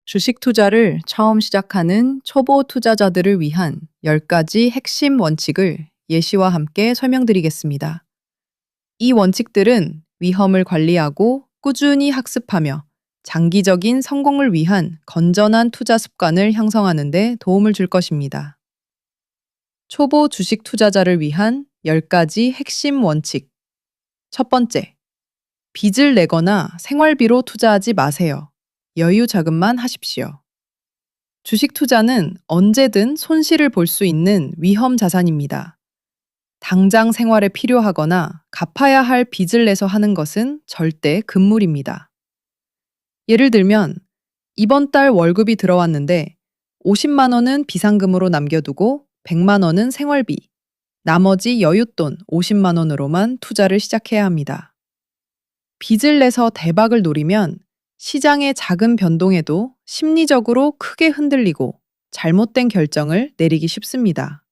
주식 투자를 처음 시작하는 초보 투자자들을 위한 10가지 핵심 원칙을 예시와 함께 설명드리겠습니다. 이 원칙들은 위험을 관리하고 꾸준히 학습하며 장기적인 성공을 위한 건전한 투자 습관을 형성하는 데 도움을 줄 것입니다. 초보 주식 투자자를 위한 10가지 핵심 원칙. 첫 번째, 빚을 내거나 생활비로 투자하지 마세요. 여유 자금만 하십시오. 주식 투자는 언제든 손실을 볼 수 있는 위험 자산입니다. 당장 생활에 필요하거나 갚아야 할 빚을 내서 하는 것은 절대 금물입니다. 예를 들면, 이번 달 월급이 들어왔는데 50만 원은 비상금으로 남겨두고 100만 원은 생활비, 나머지 여윳돈 50만 원으로만 투자를 시작해야 합니다. 빚을 내서 대박을 노리면 시장의 작은 변동에도 심리적으로 크게 흔들리고 잘못된 결정을 내리기 쉽습니다.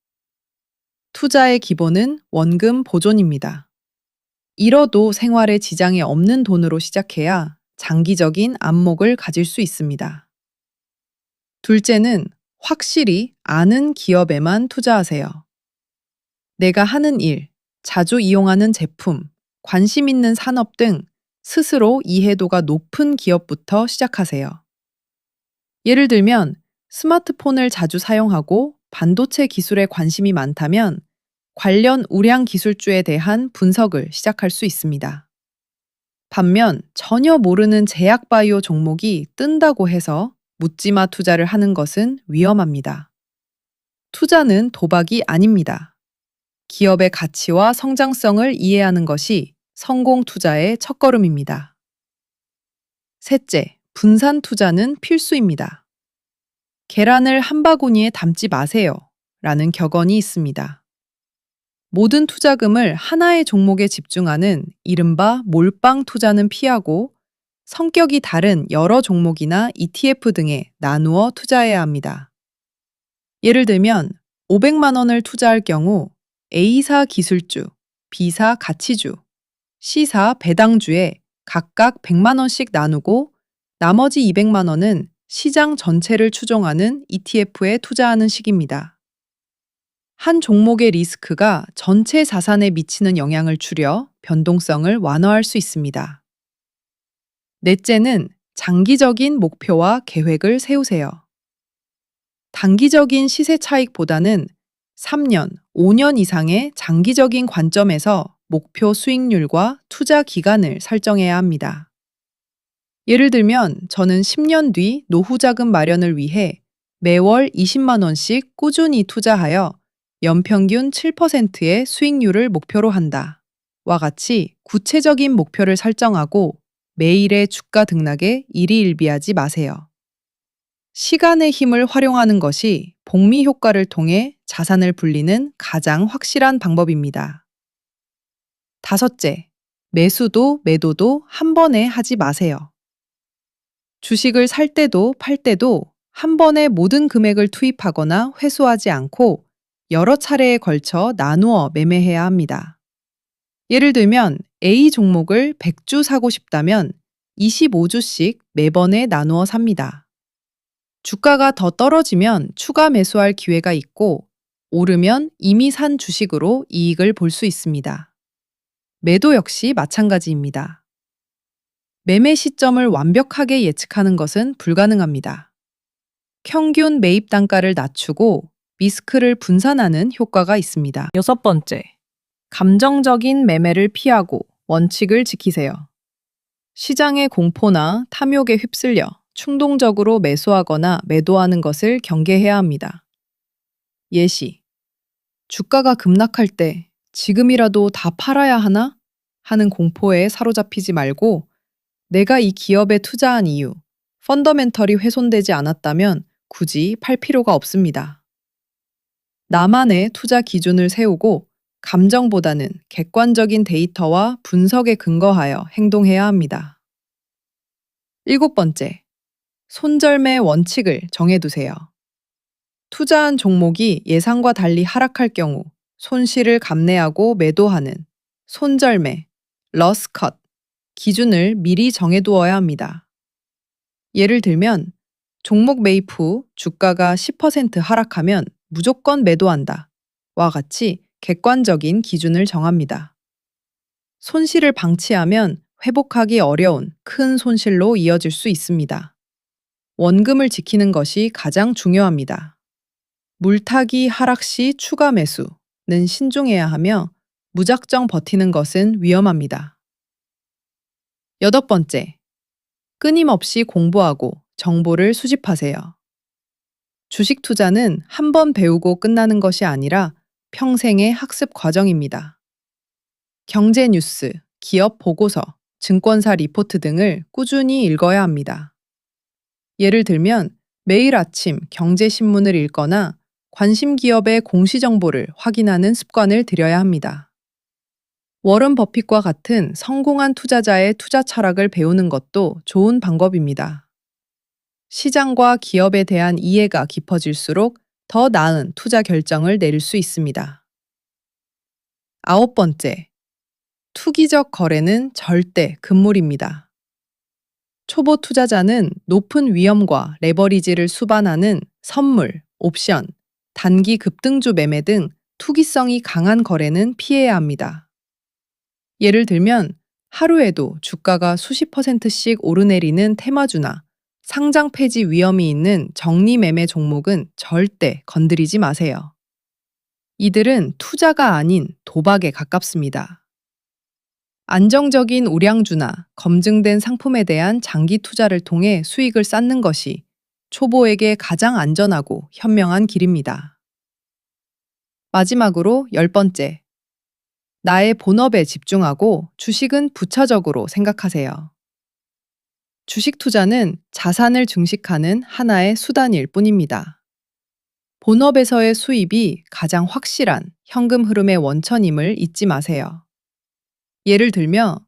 투자의 기본은 원금 보존입니다. 잃어도 생활에 지장이 없는 돈으로 시작해야 장기적인 안목을 가질 수 있습니다. 둘째는 확실히 아는 기업에만 투자하세요. 내가 하는 일, 자주 이용하는 제품, 관심 있는 산업 등 스스로 이해도가 높은 기업부터 시작하세요. 예를 들면 스마트폰을 자주 사용하고 반도체 기술에 관심이 많다면 관련 우량 기술주에 대한 분석을 시작할 수 있습니다. 반면 전혀 모르는 제약바이오 종목이 뜬다고 해서 묻지마 투자를 하는 것은 위험합니다. 투자는 도박이 아닙니다. 기업의 가치와 성장성을 이해하는 것이 성공 투자의 첫걸음입니다. 셋째, 분산 투자는 필수입니다. 계란을 한 바구니에 담지 마세요. 라는 격언이 있습니다. 모든 투자금을 하나의 종목에 집중하는 이른바 몰빵 투자는 피하고 성격이 다른 여러 종목이나 ETF 등에 나누어 투자해야 합니다. 예를 들면 500만 원을 투자할 경우 A사 기술주, B사 가치주, C사 배당주에 각각 100만 원씩 나누고 나머지 200만 원은 시장 전체를 추종하는 ETF에 투자하는 식입니다. 한 종목의 리스크가 전체 자산에 미치는 영향을 줄여 변동성을 완화할 수 있습니다. 넷째는 장기적인 목표와 계획을 세우세요. 단기적인 시세 차익보다는 3년, 5년 이상의 장기적인 관점에서 목표 수익률과 투자 기간을 설정해야 합니다. 예를 들면 저는 10년 뒤 노후 자금 마련을 위해 매월 20만 원씩 꾸준히 투자하여 연평균 7%의 수익률을 목표로 한다. 와 같이 구체적인 목표를 설정하고 매일의 주가 등락에 일희일비하지 마세요. 시간의 힘을 활용하는 것이 복리 효과를 통해 자산을 불리는 가장 확실한 방법입니다. 다섯째, 매수도 매도도 한 번에 하지 마세요. 주식을 살 때도 팔 때도 한 번에 모든 금액을 투입하거나 회수하지 않고 여러 차례에 걸쳐 나누어 매매해야 합니다. 예를 들면 A 종목을 100주 사고 싶다면 25주씩 매번에 나누어 삽니다. 주가가 더 떨어지면 추가 매수할 기회가 있고 오르면 이미 산 주식으로 이익을 볼 수 있습니다. 매도 역시 마찬가지입니다. 매매 시점을 완벽하게 예측하는 것은 불가능합니다. 평균 매입 단가를 낮추고 리스크를 분산하는 효과가 있습니다. 여섯 번째, 감정적인 매매를 피하고 원칙을 지키세요. 시장의 공포나 탐욕에 휩쓸려 충동적으로 매수하거나 매도하는 것을 경계해야 합니다. 예시, 주가가 급락할 때 지금이라도 다 팔아야 하나? 하는 공포에 사로잡히지 말고 내가 이 기업에 투자한 이유, 펀더멘털이 훼손되지 않았다면 굳이 팔 필요가 없습니다. 나만의 투자 기준을 세우고 감정보다는 객관적인 데이터와 분석에 근거하여 행동해야 합니다. 일곱 번째, 손절매 원칙을 정해두세요. 투자한 종목이 예상과 달리 하락할 경우 손실을 감내하고 매도하는 손절매, 러스컷 기준을 미리 정해두어야 합니다. 예를 들면 종목 매입 후 주가가 10% 하락하면 무조건 매도한다. 와 같이 객관적인 기준을 정합니다. 손실을 방치하면 회복하기 어려운 큰 손실로 이어질 수 있습니다. 원금을 지키는 것이 가장 중요합니다. 물타기 하락 시 추가 매수는 신중해야 하며 무작정 버티는 것은 위험합니다. 8번째, 끊임없이 공부하고 정보를 수집하세요. 주식 투자는 한 번 배우고 끝나는 것이 아니라 평생의 학습 과정입니다. 경제 뉴스, 기업 보고서, 증권사 리포트 등을 꾸준히 읽어야 합니다. 예를 들면 매일 아침 경제신문을 읽거나 관심 기업의 공시 정보를 확인하는 습관을 들여야 합니다. 워런 버핏과 같은 성공한 투자자의 투자 철학을 배우는 것도 좋은 방법입니다. 시장과 기업에 대한 이해가 깊어질수록 더 나은 투자 결정을 내릴 수 있습니다. 9번째, 투기적 거래는 절대 금물입니다. 초보 투자자는 높은 위험과 레버리지를 수반하는 선물, 옵션, 단기 급등주 매매 등 투기성이 강한 거래는 피해야 합니다. 예를 들면 하루에도 주가가 수십 %씩 오르내리는 테마주나 상장 폐지 위험이 있는 정리 매매 종목은 절대 건드리지 마세요. 이들은 투자가 아닌 도박에 가깝습니다. 안정적인 우량주나 검증된 상품에 대한 장기 투자를 통해 수익을 쌓는 것이 초보에게 가장 안전하고 현명한 길입니다. 마지막으로 10번째, 나의 본업에 집중하고 주식은 부차적으로 생각하세요. 주식 투자는 자산을 증식하는 하나의 수단일 뿐입니다. 본업에서의 수입이 가장 확실한 현금 흐름의 원천임을 잊지 마세요. 예를 들며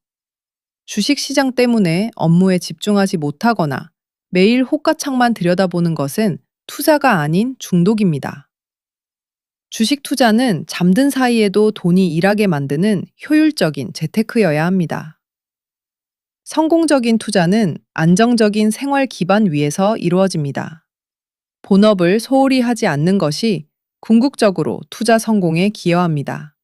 주식 시장 때문에 업무에 집중하지 못하거나 매일 호가창만 들여다보는 것은 투자가 아닌 중독입니다. 주식 투자는 잠든 사이에도 돈이 일하게 만드는 효율적인 재테크여야 합니다. 성공적인 투자는 안정적인 생활 기반 위에서 이루어집니다. 본업을 소홀히 하지 않는 것이 궁극적으로 투자 성공에 기여합니다.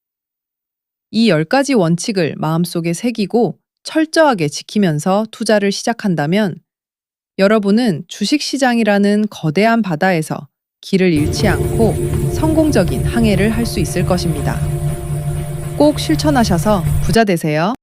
이 10가지 원칙을 마음속에 새기고 철저하게 지키면서 투자를 시작한다면 여러분은 주식시장이라는 거대한 바다에서 길을 잃지 않고 성공적인 항해를 할 수 있을 것입니다. 꼭 실천하셔서 부자 되세요.